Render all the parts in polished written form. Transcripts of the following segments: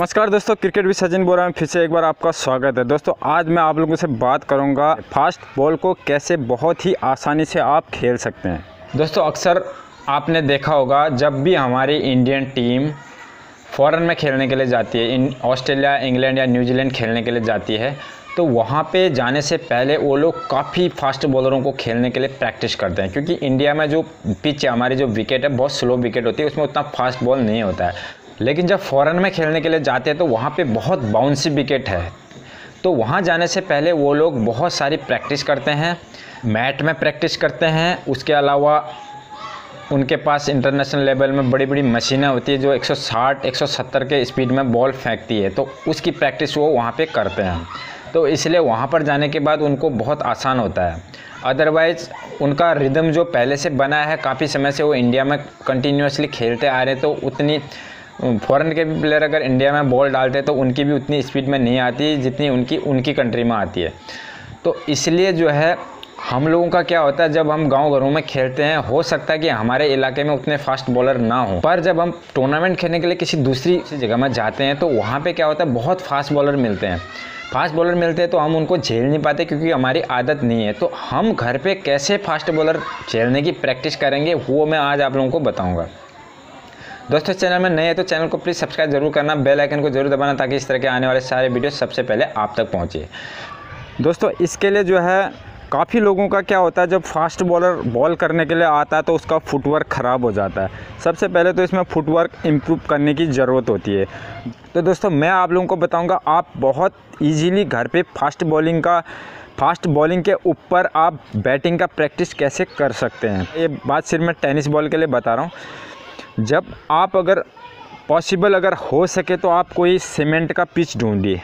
नमस्कार दोस्तों, क्रिकेट भी सचिन बोल रहा हूँ। फिर से एक बार आपका स्वागत है। दोस्तों आज मैं आप लोगों से बात करूँगा फास्ट बॉल को कैसे बहुत ही आसानी से आप खेल सकते हैं। दोस्तों अक्सर आपने देखा होगा जब भी हमारी इंडियन टीम फ़ॉरेन में खेलने के लिए जाती है, ऑस्ट्रेलिया, इंग्लैंड या न्यूजीलैंड खेलने के लिए जाती है, तो वहाँ पे जाने से पहले वो लोग काफ़ी फास्ट बॉलरों को खेलने के लिए प्रैक्टिस करते हैं, क्योंकि इंडिया में जो पिच है, हमारी जो विकेट है, बहुत स्लो विकेट होती है, उसमें उतना फास्ट बॉल नहीं होता है। लेकिन जब फ़ॉरेन में खेलने के लिए जाते हैं तो वहाँ पे बहुत बाउंसी विकेट है, तो वहाँ जाने से पहले वो लोग बहुत सारी प्रैक्टिस करते हैं, मैट में प्रैक्टिस करते हैं। उसके अलावा उनके पास इंटरनेशनल लेवल में बड़ी बड़ी मशीनें होती है जो 160-170 के स्पीड में बॉल फेंकती है, तो उसकी प्रैक्टिस वो वहाँ पे करते हैं। तो इसलिए वहाँ पर जाने के बाद उनको बहुत आसान होता है। अदरवाइज़ उनका रिदम जो पहले से बना है, काफ़ी समय से वो इंडिया में कंटिन्यूसली खेलते आ रहे हैं, तो उतनी फ़ॉरेन के भी प्लेयर अगर इंडिया में बॉल डालते हैं तो उनकी भी उतनी स्पीड में नहीं आती जितनी उनकी कंट्री में आती है। तो इसलिए जो है हम लोगों का क्या होता है, जब हम गांव घरों में खेलते हैं, हो सकता है कि हमारे इलाके में उतने फास्ट बॉलर ना हो, पर जब हम टूर्नामेंट खेलने के लिए किसी दूसरी जगह में जाते हैं तो वहाँ पे क्या होता है, बहुत फास्ट बॉलर मिलते हैं। फास्ट बॉलर मिलते हैं तो हम उनको झेल नहीं पाते क्योंकि हमारी आदत नहीं है। तो हम घर पे कैसे फास्ट बॉलर झेलने की प्रैक्टिस करेंगे वो मैं आज आप लोगों को बताऊँगा। दोस्तों चैनल में नए हैं तो चैनल को प्लीज़ सब्सक्राइब जरूर करना, बेल आइकन को जरूर दबाना ताकि इस तरह के आने वाले सारे वीडियो सबसे पहले आप तक पहुँचे। दोस्तों इसके लिए जो है काफ़ी लोगों का क्या होता है, जब फास्ट बॉलर बॉल करने के लिए आता है तो उसका फुटवर्क ख़राब हो जाता है। सबसे पहले तो इसमें फुटवर्क इम्प्रूव करने की ज़रूरत होती है। तो दोस्तों मैं आप लोगों को बताऊंगा आप बहुत इजीली घर पे फास्ट बॉलिंग के ऊपर आप बैटिंग का प्रैक्टिस कैसे कर सकते हैं। ये बात सिर्फ मैं टेनिस बॉल के लिए बता रहा हूँ। जब आप अगर हो सके तो आप कोई सीमेंट का पिच ढूंढिए।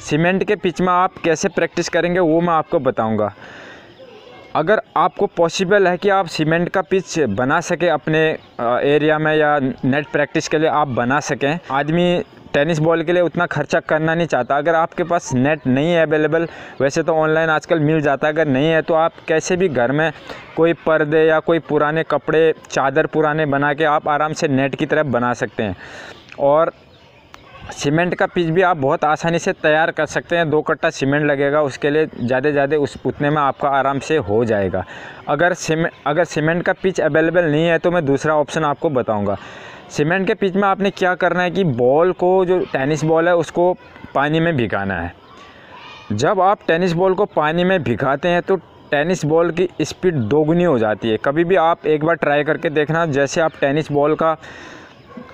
सीमेंट के पिच में आप कैसे प्रैक्टिस करेंगे वो मैं आपको बताऊंगा। अगर आपको पॉसिबल है कि आप सीमेंट का पिच बना सके अपने एरिया में या नेट प्रैक्टिस के लिए आप बना सकें, आदमी टेनिस बॉल के लिए उतना खर्चा करना नहीं चाहता। अगर आपके पास नेट नहीं है अवेलेबल, वैसे तो ऑनलाइन आजकल मिल जाता है, अगर नहीं है तो आप कैसे भी घर में कोई पर्दे या कोई पुराने कपड़े, चादर पुराने बना के आप आराम से नेट की तरफ बना सकते हैं। और सीमेंट का पिच भी आप बहुत आसानी से तैयार कर सकते हैं। 2 कट्टा सीमेंट लगेगा, उसके लिए ज़्यादा उतने में आपका आराम से हो जाएगा। अगर सीमेंट का पिच अवेलेबल नहीं है तो मैं दूसरा ऑप्शन आपको बताऊंगा। सीमेंट के पिच में आपने क्या करना है कि बॉल को, जो टेनिस बॉल है, उसको पानी में भिगाना है। जब आप टेनिस बॉल को पानी में भिगाते हैं तो टेनिस बॉल की स्पीड दोगुनी हो जाती है। कभी भी आप एक बार ट्राई करके देखना, जैसे आप टेनिस बॉल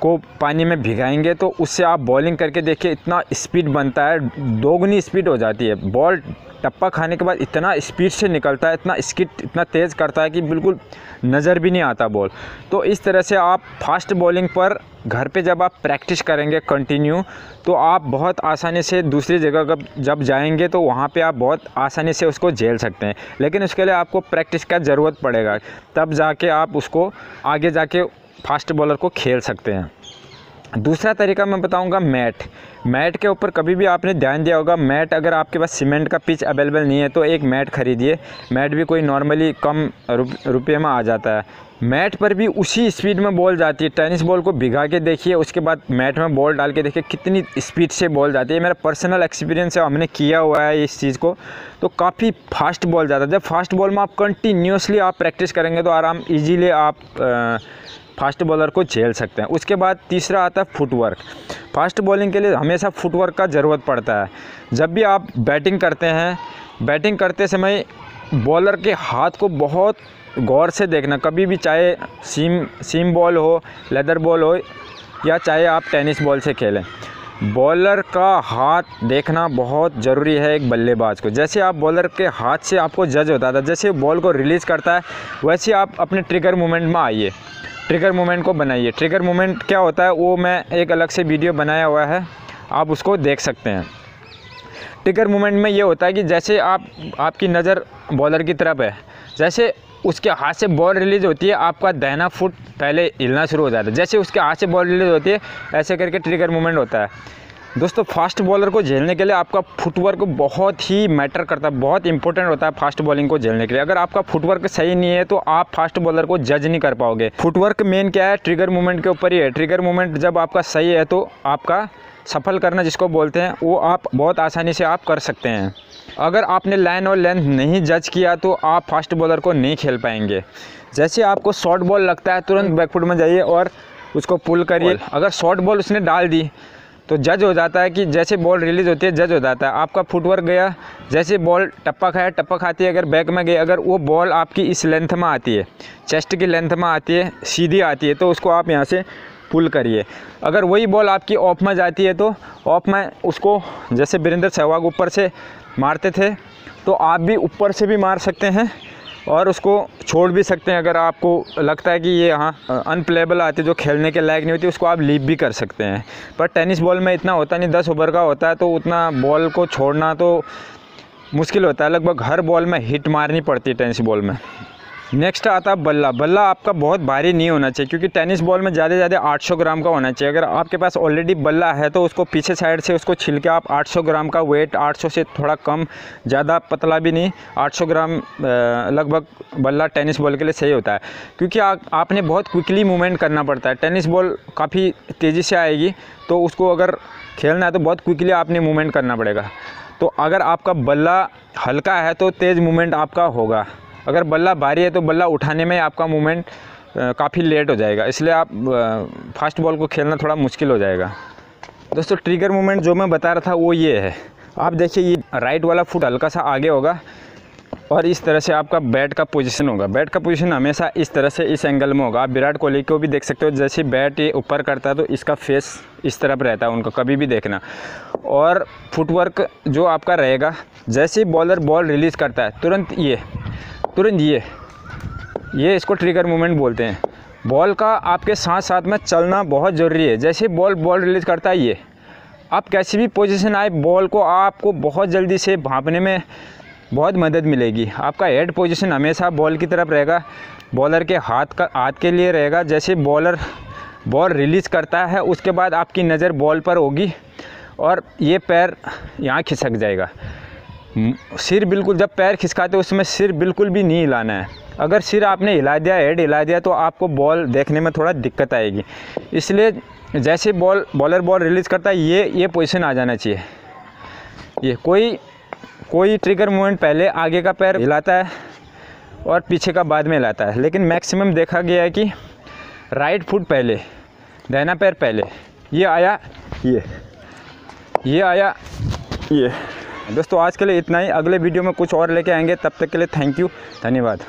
को पानी में भिगाएंगे तो उससे आप बॉलिंग करके देखिए, इतना स्पीड बनता है, दोगुनी स्पीड हो जाती है। बॉल टप्पा खाने के बाद इतना स्पीड से निकलता है, इतना तेज़ करता है कि बिल्कुल नज़र भी नहीं आता बॉल। तो इस तरह से आप फास्ट बॉलिंग पर घर पे जब आप प्रैक्टिस करेंगे कंटिन्यू, तो आप बहुत आसानी से दूसरी जगह जब जाएंगे तो वहाँ पे आप बहुत आसानी से उसको झेल सकते हैं। लेकिन उसके लिए आपको प्रैक्टिस का ज़रूरत पड़ेगा, तब जाके आप उसको आगे जाके फास्ट बॉलर को खेल सकते हैं। दूसरा तरीका मैं बताऊंगा मैट के ऊपर। कभी भी आपने ध्यान दिया होगा, मैट, अगर आपके पास सीमेंट का पिच अवेलेबल नहीं है तो एक मैट खरीदिए। मैट भी कोई नॉर्मली कम रुपये में आ जाता है। मैट पर भी उसी स्पीड में बॉल जाती है। टेनिस बॉल को भिगा के देखिए, उसके बाद मैट में बॉल डाल के देखिए कितनी स्पीड से बॉल जाती है। मेरा पर्सनल एक्सपीरियंस है, हमने किया हुआ है इस चीज़ को, तो काफ़ी फास्ट बॉल जाता है। जब फास्ट बॉल में आप कंटिन्यूसली आप प्रैक्टिस करेंगे तो ईजीली आप फास्ट बॉलर को झेल सकते हैं। उसके बाद तीसरा आता है फुटवर्क। फास्ट बॉलिंग के लिए हमेशा फुटवर्क का ज़रूरत पड़ता है। जब भी आप बैटिंग करते हैं, बैटिंग करते समय बॉलर के हाथ को बहुत गौर से देखना। कभी भी, चाहे सीम बॉल हो, लेदर बॉल हो, या चाहे आप टेनिस बॉल से खेलें, बॉलर का हाथ देखना बहुत ज़रूरी है एक बल्लेबाज को। जैसे आप बॉलर के हाथ से आपको जज होता था, जैसे बॉल को रिलीज़ करता है, वैसे आप अपने ट्रिगर मूवमेंट में आइए, ट्रिगर मूवमेंट को बनाइए। ट्रिगर मूवमेंट क्या होता है वो मैं एक अलग से वीडियो बनाया हुआ है, आप उसको देख सकते हैं। ट्रिगर मूवमेंट में ये होता है कि जैसे आपकी नज़र बॉलर की तरफ है, जैसे उसके हाथ से बॉल रिलीज़ होती है, आपका दाहिना फुट पहले हिलना शुरू हो जाता है। जैसे उसके हाथ से बॉल रिलीज़ होती है, ऐसे करके ट्रिगर मूवमेंट होता है। दोस्तों फास्ट बॉलर को झेलने के लिए आपका फुटवर्क बहुत ही मैटर करता है, बहुत इंपॉर्टेंट होता है फास्ट बॉलिंग को झेलने के लिए। अगर आपका फुटवर्क सही नहीं है तो आप फास्ट बॉलर को जज नहीं कर पाओगे। फुटवर्क मेन क्या है, ट्रिगर मूवमेंट के ऊपर ही है। ट्रिगर मूवमेंट जब आपका सही है तो आपका सफल करना जिसको बोलते हैं, वो आप बहुत आसानी से आप कर सकते हैं। अगर आपने लाइन और लेंथ नहीं जज किया तो आप फास्ट बॉलर को नहीं खेल पाएंगे। जैसे आपको शॉर्ट बॉल लगता है तुरंत बैकफुट में जाइए और उसको पुल करिए। अगर शॉर्ट बॉल उसने डाल दी तो जज हो जाता है कि जैसे बॉल रिलीज़ होती है जज हो जाता है आपका फुटवर्क गया। जैसे बॉल टप्पा खाया, टप्पा खाती है, अगर बैक में गई, अगर वो बॉल आपकी इस लेंथ में आती है, चेस्ट की लेंथ में आती है, सीधी आती है, तो उसको आप यहाँ से पुल करिए। अगर वही बॉल आपकी ऑफ में जाती है तो ऑफ में उसको, जैसे वीरेंद्र सहवाग ऊपर से मारते थे, तो आप भी ऊपर से भी मार सकते हैं और उसको छोड़ भी सकते हैं। अगर आपको लगता है कि ये यहाँ अनप्लेबल आती है, जो खेलने के लायक नहीं होती, उसको आप लीव भी कर सकते हैं। पर टेनिस बॉल में इतना होता नहीं, 10 ओवर का होता है, तो उतना बॉल को छोड़ना तो मुश्किल होता है। लगभग हर बॉल में हिट मारनी पड़ती है टेनिस बॉल में। नेक्स्ट आता है बल्ला। बल्ला आपका बहुत भारी नहीं होना चाहिए, क्योंकि टेनिस बॉल में ज़्यादा से ज़्यादा 800 ग्राम का होना चाहिए। अगर आपके पास ऑलरेडी बल्ला है तो उसको पीछे साइड से उसको छिल के आप 800 ग्राम का वेट, 800 से थोड़ा कम, ज़्यादा पतला भी नहीं, 800 ग्राम लगभग बल्ला टेनिस बॉल के लिए सही होता है। क्योंकि आपने बहुत क्विकली मूवमेंट करना पड़ता है। टेनिस बॉल काफ़ी तेज़ी से आएगी, तो उसको अगर खेलना है तो बहुत क्विकली आपने मूवमेंट करना पड़ेगा। तो अगर आपका बल्ला हल्का है तो तेज़ मूवमेंट आपका होगा। अगर बल्ला भारी है तो बल्ला उठाने में आपका मूवमेंट काफ़ी लेट हो जाएगा, इसलिए आप फास्ट बॉल को खेलना थोड़ा मुश्किल हो जाएगा। दोस्तों ट्रिगर मूवमेंट जो मैं बता रहा था वो ये है। आप देखिए, ये राइट वाला फुट हल्का सा आगे होगा और इस तरह से आपका बैट का पोजीशन होगा। बैट का पोजीशन हमेशा इस तरह से इस एंगल में होगा। आप विराट कोहली को भी देख सकते हो, जैसे बैट ये ऊपर करता है तो इसका फेस इस तरफ रहता है, उनको कभी भी देखना। और फुटवर्क जो आपका रहेगा, जैसे बॉलर बॉल रिलीज़ करता है तुरंत ये इसको ट्रिगर मूवमेंट बोलते हैं। बॉल का आपके साथ साथ में चलना बहुत ज़रूरी है। जैसे बॉल रिलीज़ करता है, ये आप कैसी भी पोजीशन आए, बॉल को आपको बहुत जल्दी से भांपने में बहुत मदद मिलेगी। आपका हेड पोजीशन हमेशा बॉल की तरफ रहेगा, बॉलर के हाथ के लिए रहेगा। जैसे बॉलर बॉल रिलीज़ करता है उसके बाद आपकी नज़र बॉल पर होगी और ये पैर यहाँ खिसक जाएगा। सिर बिल्कुल, जब पैर खिसकाते उसमें सिर बिल्कुल भी नहीं हिलाना है। अगर सिर आपने हिला दिया, हेड हिला दिया, तो आपको बॉल देखने में थोड़ा दिक्कत आएगी। इसलिए जैसे बॉलर बॉल रिलीज़ करता है, ये पोजीशन आ जाना चाहिए। ये कोई ट्रिगर मूवमेंट पहले आगे का पैर हिलाता है और पीछे का बाद में हिलाता है, लेकिन मैक्सिमम देखा गया है कि राइट फुट पहले, दाहिना पैर पहले। ये आया, ये आया, ये। दोस्तों आज के लिए इतना ही। अगले वीडियो में कुछ और लेके आएंगे, तब तक के लिए थैंक यू, धन्यवाद।